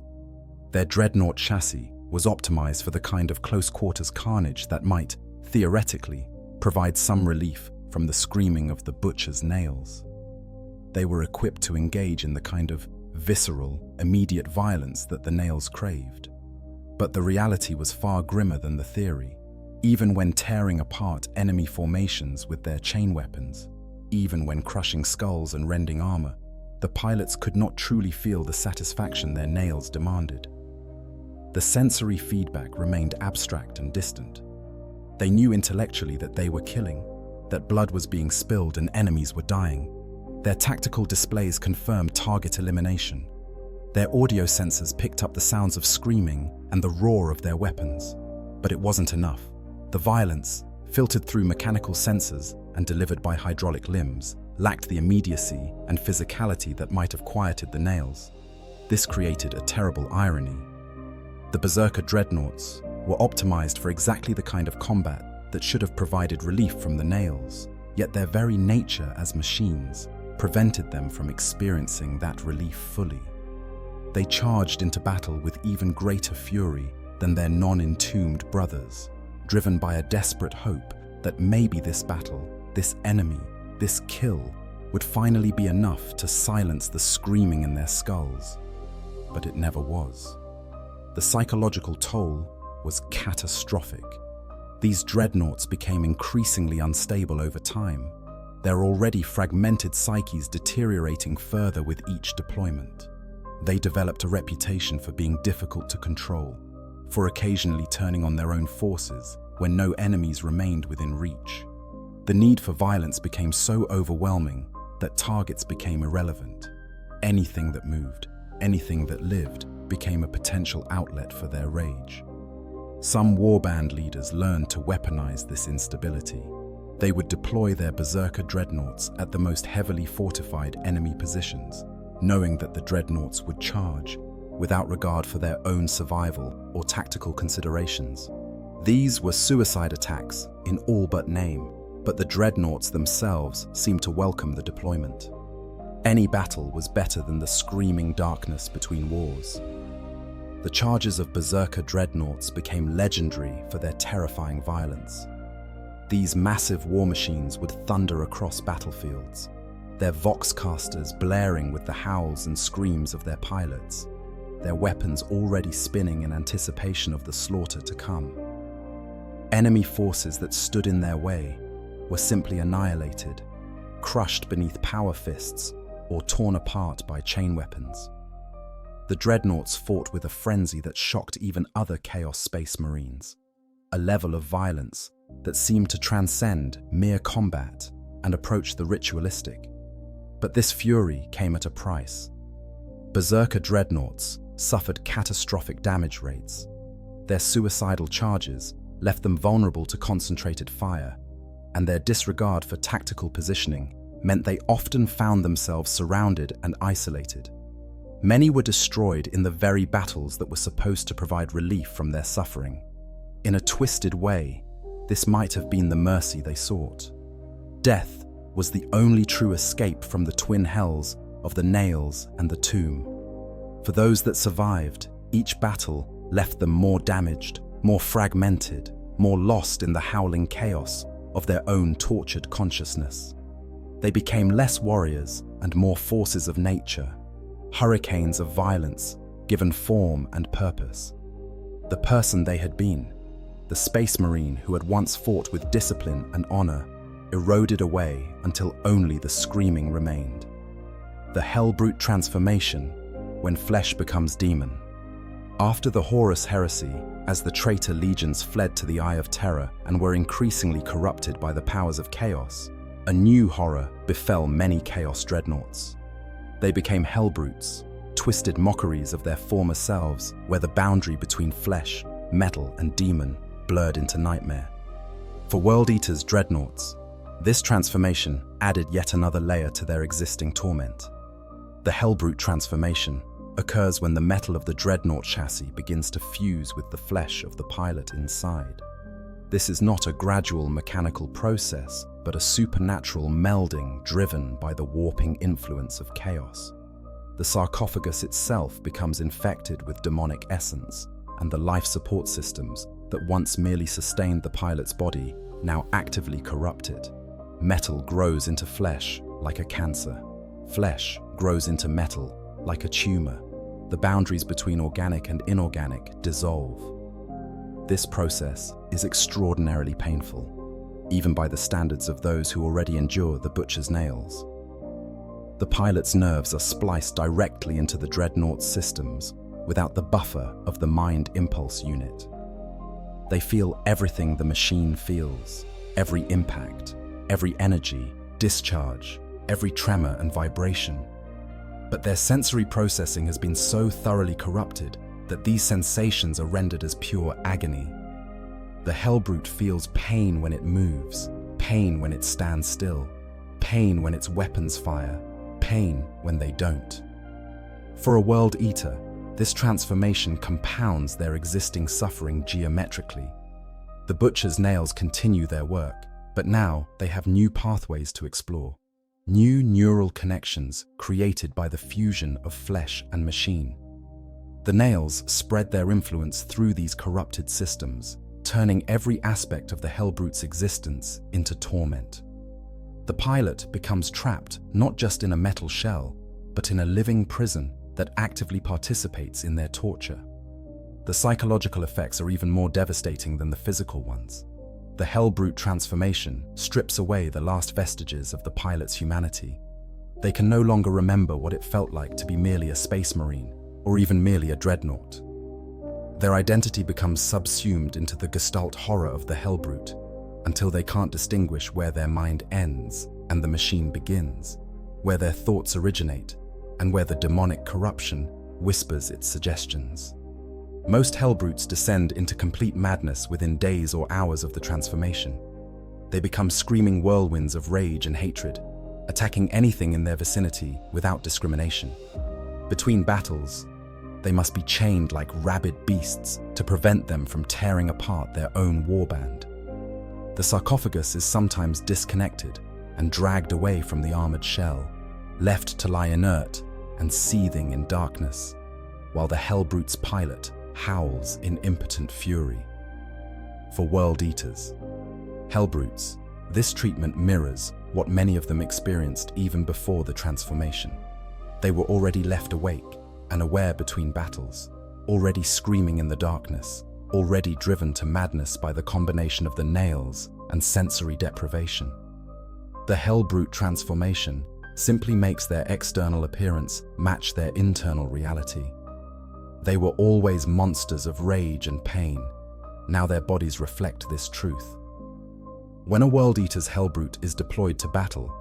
Their Dreadnought chassis was optimized for the kind of close-quarters carnage that might, theoretically, provide some relief from the screaming of the Butcher's nails. They were equipped to engage in the kind of visceral, immediate violence that the nails craved. But the reality was far grimmer than the theory. Even when tearing apart enemy formations with their chain weapons, even when crushing skulls and rending armor, the pilots could not truly feel the satisfaction their nails demanded. The sensory feedback remained abstract and distant. They knew intellectually that they were killing, that blood was being spilled and enemies were dying. Their tactical displays confirmed target elimination. Their audio sensors picked up the sounds of screaming and the roar of their weapons. But it wasn't enough. The violence, filtered through mechanical sensors and delivered by hydraulic limbs, lacked the immediacy and physicality that might have quieted the nails. This created a terrible irony. The Berserker Dreadnoughts were optimized for exactly the kind of combat that should have provided relief from the nails, yet their very nature as machines prevented them from experiencing that relief fully. They charged into battle with even greater fury than their non-entombed brothers, driven by a desperate hope that maybe this battle, this enemy, this kill, would finally be enough to silence the screaming in their skulls. But it never was. The psychological toll was catastrophic. These dreadnoughts became increasingly unstable over time, their already fragmented psyches deteriorating further with each deployment. They developed a reputation for being difficult to control, for occasionally turning on their own forces when no enemies remained within reach. The need for violence became so overwhelming that targets became irrelevant. Anything that moved, anything that lived, became a potential outlet for their rage. Some warband leaders learned to weaponize this instability. They would deploy their Berserker Dreadnoughts at the most heavily fortified enemy positions, knowing that the Dreadnoughts would charge, without regard for their own survival or tactical considerations. These were suicide attacks in all but name, but the Dreadnoughts themselves seemed to welcome the deployment. Any battle was better than the screaming darkness between wars. The charges of Berserker Dreadnoughts became legendary for their terrifying violence. These massive war machines would thunder across battlefields, their voxcasters blaring with the howls and screams of their pilots, their weapons already spinning in anticipation of the slaughter to come. Enemy forces that stood in their way were simply annihilated, crushed beneath power fists, or torn apart by chain weapons. The Dreadnoughts fought with a frenzy that shocked even other Chaos Space Marines, a level of violence that seemed to transcend mere combat and approach the ritualistic. But this fury came at a price. Berserker Dreadnoughts suffered catastrophic damage rates. Their suicidal charges left them vulnerable to concentrated fire, and their disregard for tactical positioning meant they often found themselves surrounded and isolated. Many were destroyed in the very battles that were supposed to provide relief from their suffering. In a twisted way, this might have been the mercy they sought. Death was the only true escape from the twin hells of the nails and the tomb. For those that survived, each battle left them more damaged, more fragmented, more lost in the howling chaos of their own tortured consciousness. They became less warriors and more forces of nature, hurricanes of violence given form and purpose. The person they had been, the Space Marine who had once fought with discipline and honor, eroded away until only the screaming remained. The Hellbrute transformation, when flesh becomes demon. After the Horus heresy, as the traitor legions fled to the Eye of Terror and were increasingly corrupted by the powers of chaos, a new horror befell many Chaos Dreadnoughts. They became Hellbrutes, twisted mockeries of their former selves, where the boundary between flesh, metal, and demon blurred into nightmare. For World Eater's Dreadnoughts, this transformation added yet another layer to their existing torment. The Hellbrute transformation occurs when the metal of the Dreadnought chassis begins to fuse with the flesh of the pilot inside. This is not a gradual mechanical process, but a supernatural melding driven by the warping influence of chaos. The sarcophagus itself becomes infected with demonic essence, and the life support systems that once merely sustained the pilot's body now actively corrupt it. Metal grows into flesh like a cancer. Flesh grows into metal like a tumor. The boundaries between organic and inorganic dissolve. This process is extraordinarily painful, even by the standards of those who already endure the butcher's nails. The pilot's nerves are spliced directly into the Dreadnought's systems, without the buffer of the mind impulse unit. They feel everything the machine feels, every impact, every energy, discharge, every tremor and vibration. But their sensory processing has been so thoroughly corrupted that these sensations are rendered as pure agony. The Hellbrute feels pain when it moves, pain when it stands still, pain when its weapons fire, pain when they don't. For a World Eater, this transformation compounds their existing suffering geometrically. The Butcher's nails continue their work, but now they have new pathways to explore, new neural connections created by the fusion of flesh and machine. The nails spread their influence through these corrupted systems, turning every aspect of the Hellbrute's existence into torment. The pilot becomes trapped not just in a metal shell, but in a living prison that actively participates in their torture. The psychological effects are even more devastating than the physical ones. The Hellbrute transformation strips away the last vestiges of the pilot's humanity. They can no longer remember what it felt like to be merely a space marine, or even merely a dreadnought. Their identity becomes subsumed into the gestalt horror of the Hellbrute, until they can't distinguish where their mind ends and the machine begins, where their thoughts originate, and where the demonic corruption whispers its suggestions. Most Hellbrutes descend into complete madness within days or hours of the transformation. They become screaming whirlwinds of rage and hatred, attacking anything in their vicinity without discrimination. Between battles, they must be chained like rabid beasts to prevent them from tearing apart their own warband. The sarcophagus is sometimes disconnected and dragged away from the armored shell, left to lie inert and seething in darkness, while the Hellbrute's pilot howls in impotent fury. For World Eaters, Hellbrutes, this treatment mirrors what many of them experienced even before the transformation. They were already left awake and aware between battles, already screaming in the darkness, already driven to madness by the combination of the nails and sensory deprivation. The Hellbrute transformation simply makes their external appearance match their internal reality. They were always monsters of rage and pain. Now their bodies reflect this truth. When a World Eater's Hellbrute is deployed to battle,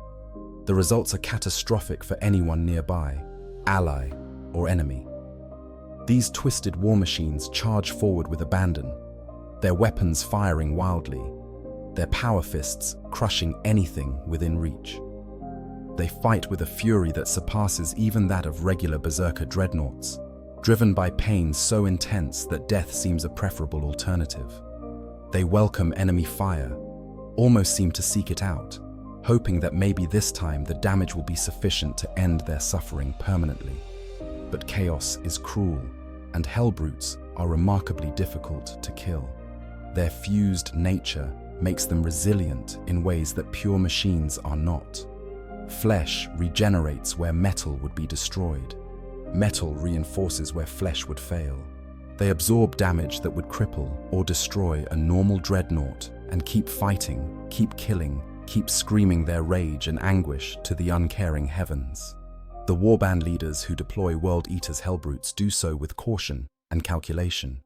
the results are catastrophic for anyone nearby, ally or enemy. These twisted war machines charge forward with abandon, their weapons firing wildly, their power fists crushing anything within reach. They fight with a fury that surpasses even that of regular berserker dreadnoughts, driven by pain so intense that death seems a preferable alternative. They welcome enemy fire, almost seem to seek it out, hoping that maybe this time the damage will be sufficient to end their suffering permanently. But chaos is cruel, and Hellbrutes are remarkably difficult to kill. Their fused nature makes them resilient in ways that pure machines are not. Flesh regenerates where metal would be destroyed. Metal reinforces where flesh would fail. They absorb damage that would cripple or destroy a normal dreadnought and keep fighting, keep killing, keep screaming their rage and anguish to the uncaring heavens. The warband leaders who deploy World Eater's Hellbrutes do so with caution and calculation.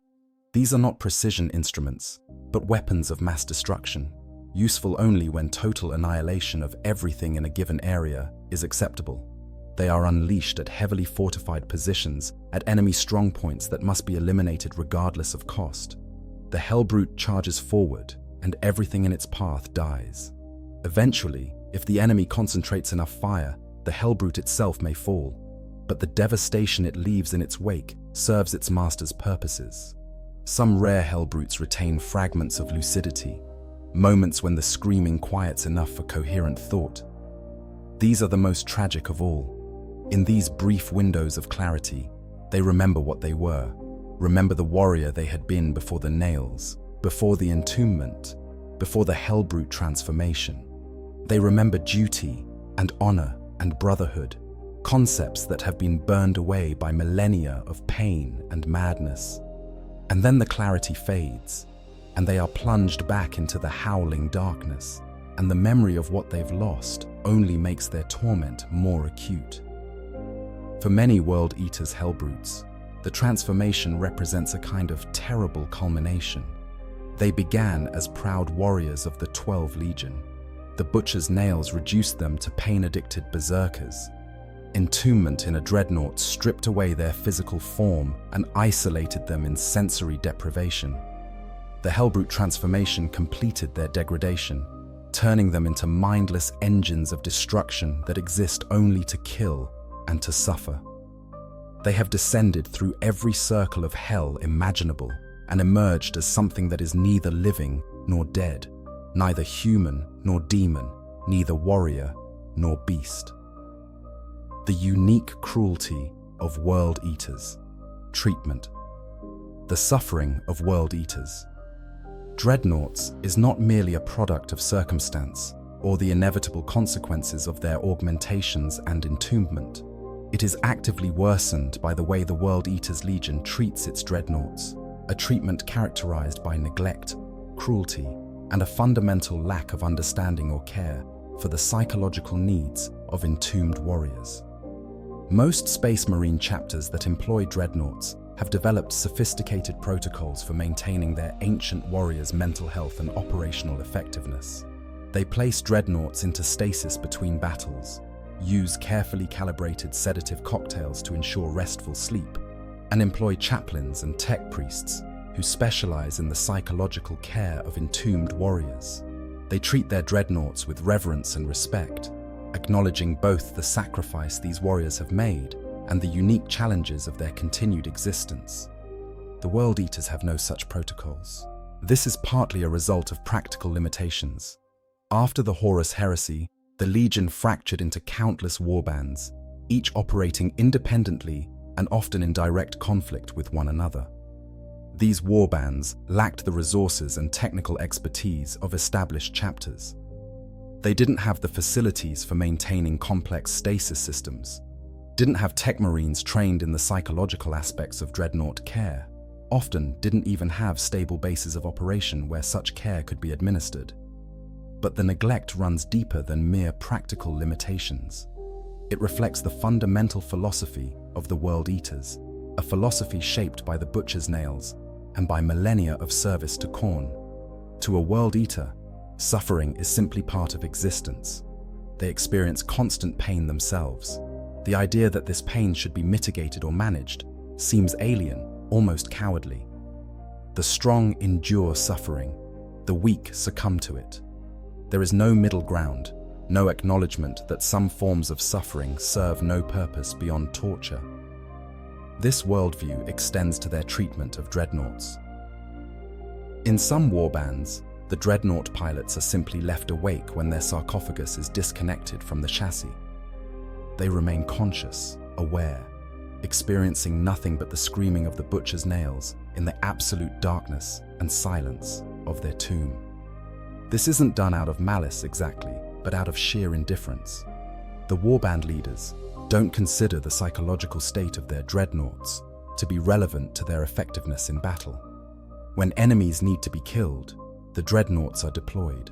These are not precision instruments, but weapons of mass destruction, useful only when total annihilation of everything in a given area is acceptable. They are unleashed at heavily fortified positions, at enemy strongpoints that must be eliminated regardless of cost. The Hellbrute charges forward, and everything in its path dies. Eventually, if the enemy concentrates enough fire, the Hellbrute itself may fall, but the devastation it leaves in its wake serves its master's purposes. Some rare Hellbrutes retain fragments of lucidity, moments when the screaming quiets enough for coherent thought. These are the most tragic of all. In these brief windows of clarity, they remember what they were, remember the warrior they had been before the nails, before the entombment, before the Hellbrute transformation. They remember duty and honor and brotherhood, concepts that have been burned away by millennia of pain and madness. And then the clarity fades, and they are plunged back into the howling darkness, and the memory of what they've lost only makes their torment more acute. For many World Eater's Hellbrutes, the transformation represents a kind of terrible culmination. They began as proud warriors of the 12 Legion. The butcher's nails reduced them to pain-addicted berserkers. Entombment in a dreadnought stripped away their physical form and isolated them in sensory deprivation. The Hellbrute transformation completed their degradation, turning them into mindless engines of destruction that exist only to kill and to suffer. They have descended through every circle of hell imaginable and emerged as something that is neither living nor dead, neither human nor demon, neither warrior nor beast. The unique cruelty of World Eaters. Treatment. The suffering of World Eaters. Dreadnoughts is not merely a product of circumstance or the inevitable consequences of their augmentations and entombment. It is actively worsened by the way the World Eaters Legion treats its dreadnoughts, a treatment characterized by neglect, cruelty, and a fundamental lack of understanding or care for the psychological needs of entombed warriors. Most Space Marine chapters that employ dreadnoughts have developed sophisticated protocols for maintaining their ancient warriors' mental health and operational effectiveness. They place dreadnoughts into stasis between battles, use carefully calibrated sedative cocktails to ensure restful sleep, and employ chaplains and tech priests who specialize in the psychological care of entombed warriors. They treat their dreadnoughts with reverence and respect, acknowledging both the sacrifice these warriors have made and the unique challenges of their continued existence. The World Eaters have no such protocols. This is partly a result of practical limitations. After the Horus Heresy, the Legion fractured into countless warbands, each operating independently and often in direct conflict with one another. These warbands lacked the resources and technical expertise of established chapters. They didn't have the facilities for maintaining complex stasis systems, didn't have tech marines trained in the psychological aspects of dreadnought care, often didn't even have stable bases of operation where such care could be administered. But the neglect runs deeper than mere practical limitations. It reflects the fundamental philosophy of the World Eaters, a philosophy shaped by the butcher's nails and by millennia of service to Khorne. To a World Eater, suffering is simply part of existence. They experience constant pain themselves. The idea that this pain should be mitigated or managed seems alien, almost cowardly. The strong endure suffering, the weak succumb to it. There is no middle ground, no acknowledgement that some forms of suffering serve no purpose beyond torture. This worldview extends to their treatment of dreadnoughts. In some warbands, the dreadnought pilots are simply left awake when their sarcophagus is disconnected from the chassis. They remain conscious, aware, experiencing nothing but the screaming of the butcher's nails in the absolute darkness and silence of their tomb. This isn't done out of malice exactly, but out of sheer indifference. The warband leaders don't consider the psychological state of their dreadnoughts to be relevant to their effectiveness in battle. When enemies need to be killed, the dreadnoughts are deployed.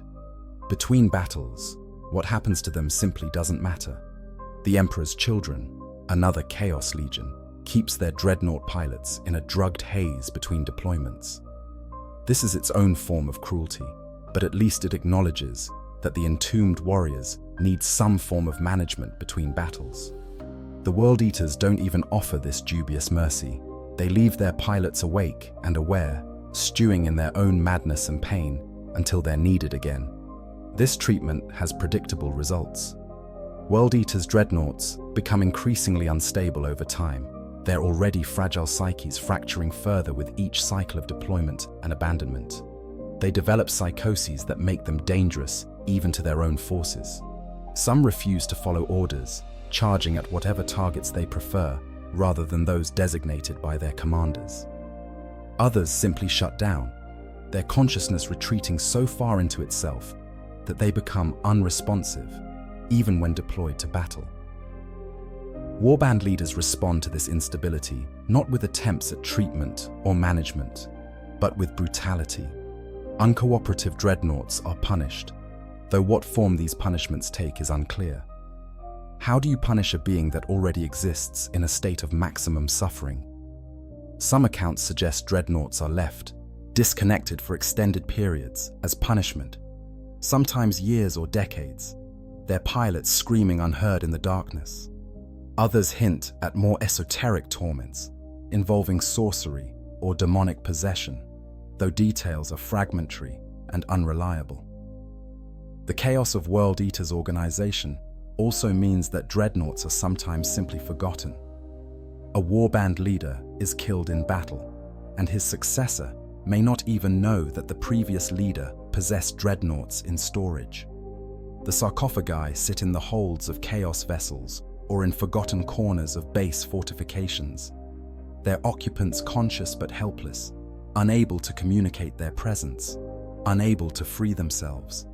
Between battles, what happens to them simply doesn't matter. The Emperor's Children, another Chaos Legion, keeps their dreadnought pilots in a drugged haze between deployments. This is its own form of cruelty, but at least it acknowledges that the entombed warriors need some form of management between battles. The World Eaters don't even offer this dubious mercy. They leave their pilots awake and aware, stewing in their own madness and pain until they're needed again. This treatment has predictable results. World Eaters' dreadnoughts become increasingly unstable over time, their already fragile psyches fracturing further with each cycle of deployment and abandonment. They develop psychoses that make them dangerous even to their own forces. Some refuse to follow orders, charging at whatever targets they prefer rather than those designated by their commanders. Others simply shut down, their consciousness retreating so far into itself that they become unresponsive, even when deployed to battle. Warband leaders respond to this instability not with attempts at treatment or management, but with brutality. Uncooperative dreadnoughts are punished, though what form these punishments take is unclear. How do you punish a being that already exists in a state of maximum suffering? Some accounts suggest dreadnoughts are left, disconnected for extended periods as punishment, sometimes years or decades, their pilots screaming unheard in the darkness. Others hint at more esoteric torments involving sorcery or demonic possession, though details are fragmentary and unreliable. The chaos of World Eater's organization also means that dreadnoughts are sometimes simply forgotten. A warband leader is killed in battle, and his successor may not even know that the previous leader possessed dreadnoughts in storage. The sarcophagi sit in the holds of chaos vessels or in forgotten corners of base fortifications, their occupants conscious but helpless, unable to communicate their presence, unable to free themselves.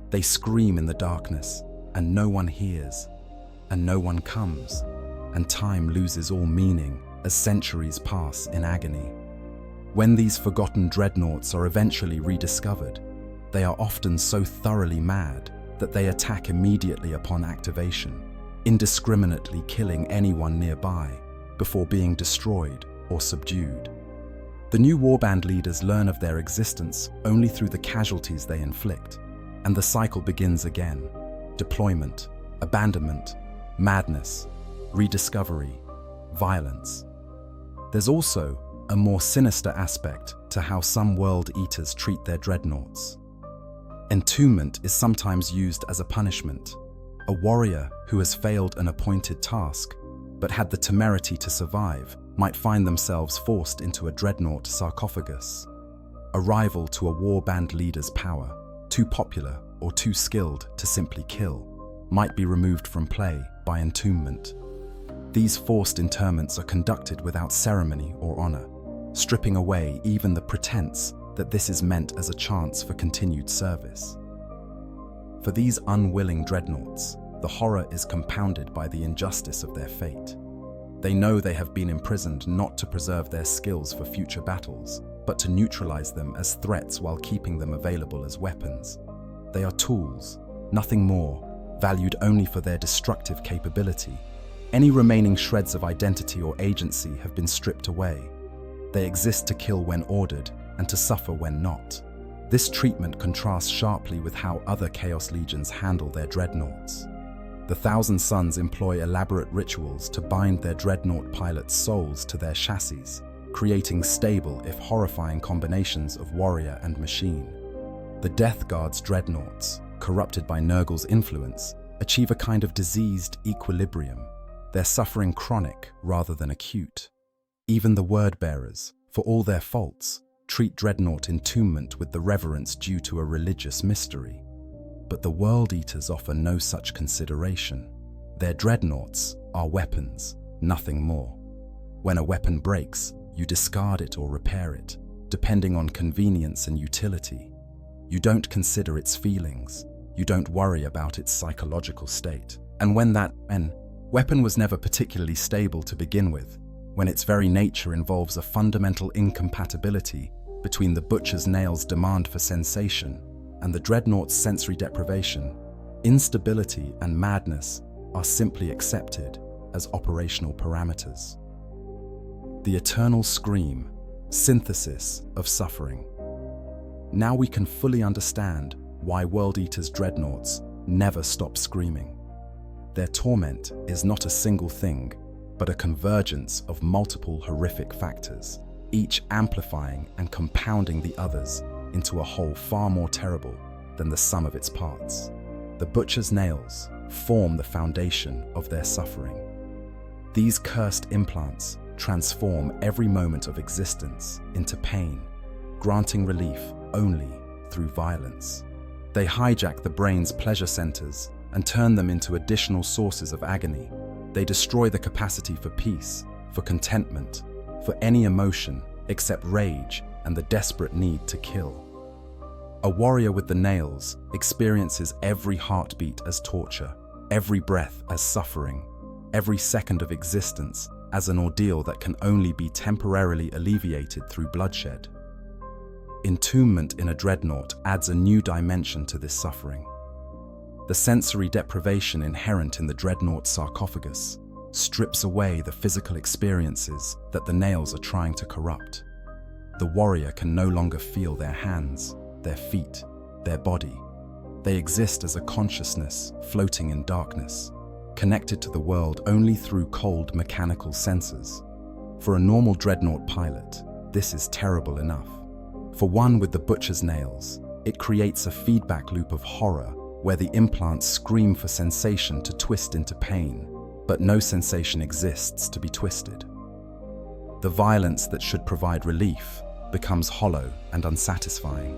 They scream in the darkness, and no one hears, and no one comes, and time loses all meaning as centuries pass in agony. When these forgotten dreadnoughts are eventually rediscovered, they are often so thoroughly mad that they attack immediately upon activation, indiscriminately killing anyone nearby before being destroyed or subdued. The new warband leaders learn of their existence only through the casualties they inflict, and the cycle begins again: deployment, abandonment, madness, rediscovery, violence. There's also a more sinister aspect to how some World Eaters treat their dreadnoughts. Entombment is sometimes used as a punishment. A warrior who has failed an appointed task, but had the temerity to survive, might find themselves forced into a dreadnought sarcophagus. A rival to a warband leader's power, too popular or too skilled to simply kill, might be removed from play by entombment. These forced interments are conducted without ceremony or honor, stripping away even the pretense that this is meant as a chance for continued service. For these unwilling dreadnoughts, the horror is compounded by the injustice of their fate. They know they have been imprisoned not to preserve their skills for future battles, but to neutralize them as threats while keeping them available as weapons. They are tools, nothing more, valued only for their destructive capability. Any remaining shreds of identity or agency have been stripped away. They exist to kill when ordered and to suffer when not. This treatment contrasts sharply with how other Chaos Legions handle their dreadnoughts. The Thousand Sons employ elaborate rituals to bind their dreadnought pilots' souls to their chassis, creating stable if horrifying combinations of warrior and machine. The Death Guard's dreadnoughts, corrupted by Nurgle's influence, achieve a kind of diseased equilibrium, their suffering chronic rather than acute. Even the Word-bearers, for all their faults, treat dreadnought entombment with the reverence due to a religious mystery. But the World Eaters offer no such consideration. Their dreadnoughts are weapons, nothing more. When a weapon breaks, you discard it or repair it, depending on convenience and utility. You don't consider its feelings. You don't worry about its psychological state. And when that weapon was never particularly stable to begin with, when its very nature involves a fundamental incompatibility between the butcher's nail's demand for sensation and the dreadnought's sensory deprivation, instability and madness are simply accepted as operational parameters. The eternal scream, synthesis of suffering. Now we can fully understand why World Eaters' dreadnoughts never stop screaming. Their torment is not a single thing, but a convergence of multiple horrific factors, each amplifying and compounding the others into a whole far more terrible than the sum of its parts. The butcher's nails form the foundation of their suffering. These cursed implants transform every moment of existence into pain, granting relief only through violence. They hijack the brain's pleasure centers and turn them into additional sources of agony. They destroy the capacity for peace, for contentment, for any emotion except rage and the desperate need to kill. A warrior with the nails experiences every heartbeat as torture, every breath as suffering, every second of existence as an ordeal that can only be temporarily alleviated through bloodshed. Entombment in a dreadnought adds a new dimension to this suffering. The sensory deprivation inherent in the dreadnought sarcophagus, strips away the physical experiences that the nails are trying to corrupt. The warrior can no longer feel their hands, their feet, their body. They exist as a consciousness floating in darkness, connected to the world only through cold mechanical sensors. For a normal dreadnought pilot, this is terrible enough. For one with the butcher's nails, it creates a feedback loop of horror where the implants scream for sensation to twist into pain, but no sensation exists to be twisted. The violence that should provide relief becomes hollow and unsatisfying.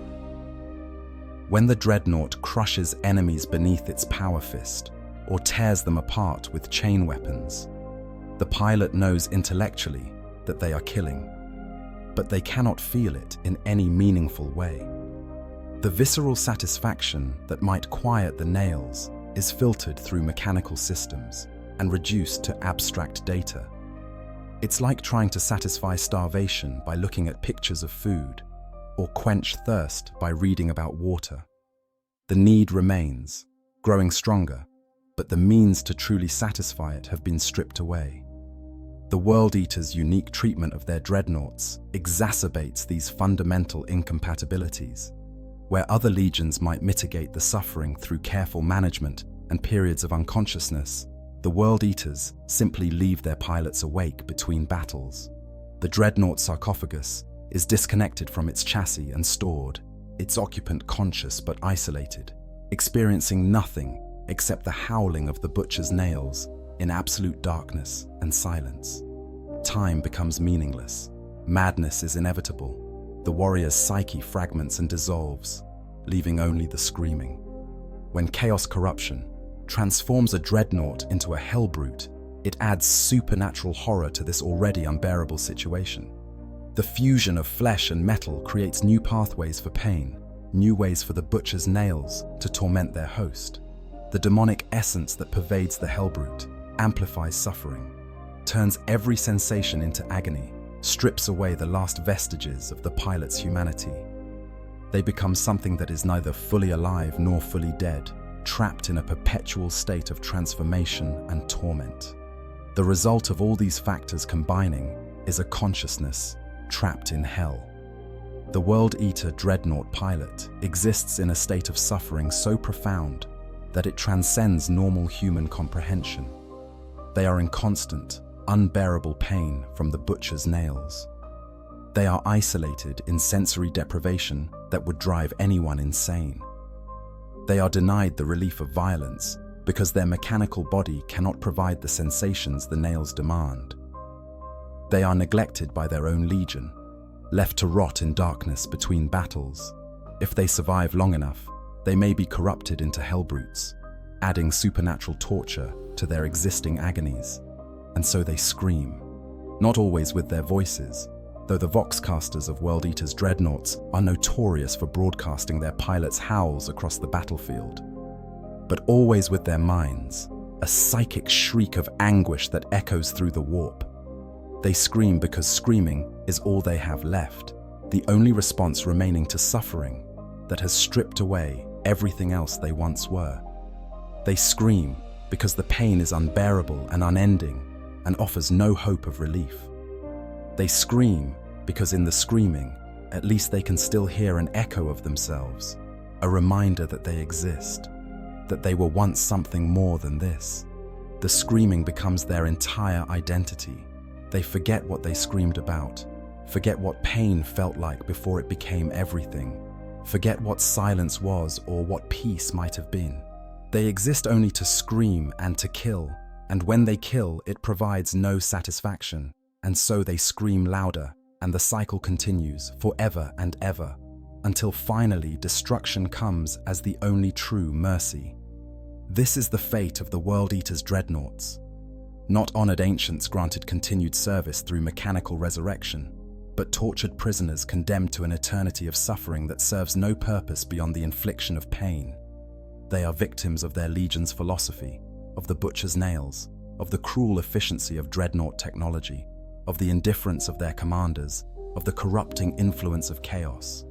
When the dreadnought crushes enemies beneath its power fist or tears them apart with chain weapons, the pilot knows intellectually that they are killing, but they cannot feel it in any meaningful way. The visceral satisfaction that might quiet the nails is filtered through mechanical systems and reduced to abstract data. It's like trying to satisfy starvation by looking at pictures of food, or quench thirst by reading about water. The need remains, growing stronger, but the means to truly satisfy it have been stripped away. The World Eater's unique treatment of their dreadnoughts exacerbates these fundamental incompatibilities. Where other legions might mitigate the suffering through careful management and periods of unconsciousness, the World Eaters simply leave their pilots awake between battles. The dreadnought sarcophagus is disconnected from its chassis and stored, its occupant conscious but isolated, experiencing nothing except the howling of the butcher's nails in absolute darkness and silence. Time becomes meaningless. Madness is inevitable. The warrior's psyche fragments and dissolves, leaving only the screaming. When chaos corruption transforms a dreadnought into a hellbrute, it adds supernatural horror to this already unbearable situation. The fusion of flesh and metal creates new pathways for pain, new ways for the butcher's nails to torment their host. The demonic essence that pervades the hellbrute amplifies suffering, turns every sensation into agony, strips away the last vestiges of the pilot's humanity. They become something that is neither fully alive nor fully dead, trapped in a perpetual state of transformation and torment. The result of all these factors combining is a consciousness trapped in hell. The World Eater dreadnought pilot exists in a state of suffering so profound that it transcends normal human comprehension. They are in constant, unbearable pain from the butcher's nails. They are isolated in sensory deprivation that would drive anyone insane. They are denied the relief of violence because their mechanical body cannot provide the sensations the nails demand. They are neglected by their own legion, left to rot in darkness between battles. If they survive long enough, they may be corrupted into hellbrutes, adding supernatural torture to their existing agonies. And so they scream, not always with their voices, though the voxcasters of World Eater's dreadnoughts are notorious for broadcasting their pilots' howls across the battlefield, but always with their minds, a psychic shriek of anguish that echoes through the warp. They scream because screaming is all they have left, the only response remaining to suffering that has stripped away everything else they once were. They scream because the pain is unbearable and unending, and offers no hope of relief. They scream because in the screaming, at least they can still hear an echo of themselves, a reminder that they exist, that they were once something more than this. The screaming becomes their entire identity. They forget what they screamed about, forget what pain felt like before it became everything, forget what silence was or what peace might have been. They exist only to scream and to kill, and when they kill, it provides no satisfaction, and so they scream louder, and the cycle continues forever and ever, until finally destruction comes as the only true mercy. This is the fate of the World Eater's dreadnoughts. Not honored ancients granted continued service through mechanical resurrection, but tortured prisoners condemned to an eternity of suffering that serves no purpose beyond the infliction of pain. They are victims of their legion's philosophy, of the butcher's nails, of the cruel efficiency of dreadnought technology, of the indifference of their commanders, of the corrupting influence of chaos.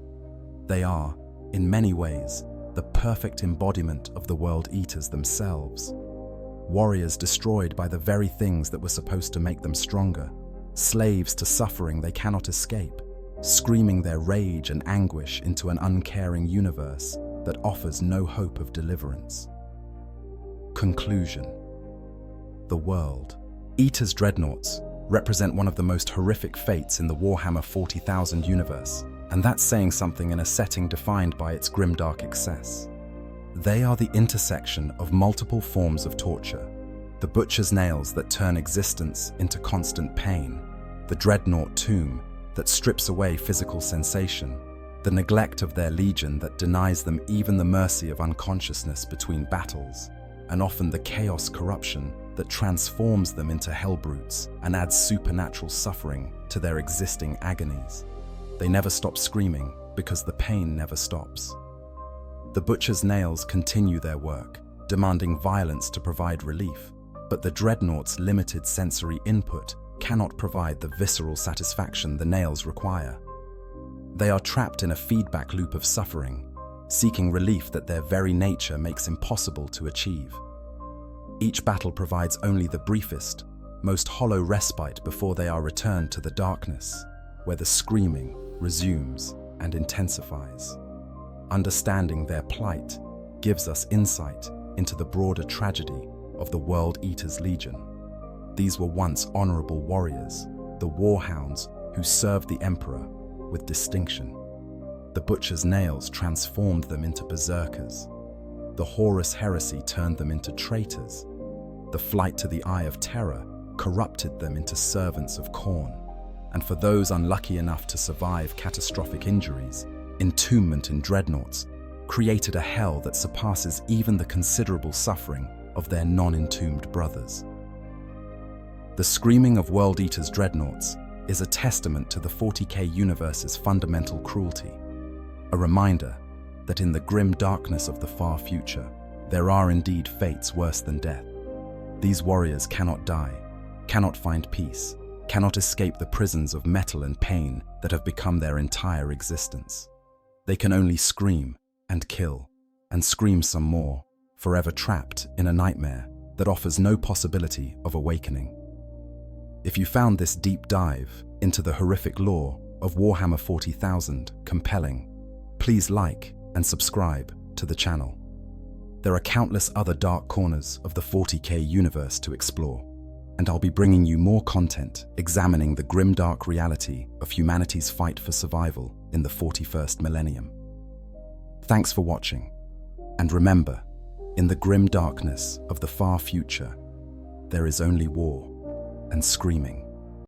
They are, in many ways, the perfect embodiment of the World Eaters themselves. warriors destroyed by the very things that were supposed to make them stronger, slaves to suffering they cannot escape, screaming their rage and anguish into an uncaring universe that offers no hope of deliverance. Conclusion. The world. Eater's Dreadnoughts represent one of the most horrific fates in the Warhammer 40,000 universe, and that's saying something in a setting defined by its grimdark excess. They are the intersection of multiple forms of torture, the butcher's nails that turn existence into constant pain, the dreadnought tomb that strips away physical sensation, the neglect of their legion that denies them even the mercy of unconsciousness between battles, and often the chaos corruption that transforms them into hellbrutes and adds supernatural suffering to their existing agonies. They never stop screaming because the pain never stops. The butcher's nails continue their work, demanding violence to provide relief, but the dreadnought's limited sensory input cannot provide the visceral satisfaction the nails require. They are trapped in a feedback loop of suffering, seeking relief that their very nature makes impossible to achieve. Each battle provides only the briefest, most hollow respite before they are returned to the darkness, where the screaming resumes and intensifies. Understanding their plight gives us insight into the broader tragedy of the World Eater's Legion. These were once honorable warriors, the warhounds who served the Emperor with distinction. The butcher's nails transformed them into berserkers. The Horus heresy turned them into traitors. The flight to the Eye of Terror corrupted them into servants of Khorne. And for those unlucky enough to survive catastrophic injuries, entombment in dreadnoughts created a hell that surpasses even the considerable suffering of their non-entombed brothers. The screaming of World Eater's dreadnoughts is a testament to the 40k universe's fundamental cruelty, a reminder that in the grim darkness of the far future, there are indeed fates worse than death. These warriors cannot die, cannot find peace, cannot escape the prisons of metal and pain that have become their entire existence. They can only scream and kill, and scream some more, forever trapped in a nightmare that offers no possibility of awakening. If you found this deep dive into the horrific lore of Warhammer 40,000 compelling, please like and subscribe to the channel. There are countless other dark corners of the 40k universe to explore, and I'll be bringing you more content examining the grimdark reality of humanity's fight for survival in the 41st millennium. Thanks for watching, and remember, in the grim darkness of the far future, there is only war and screaming.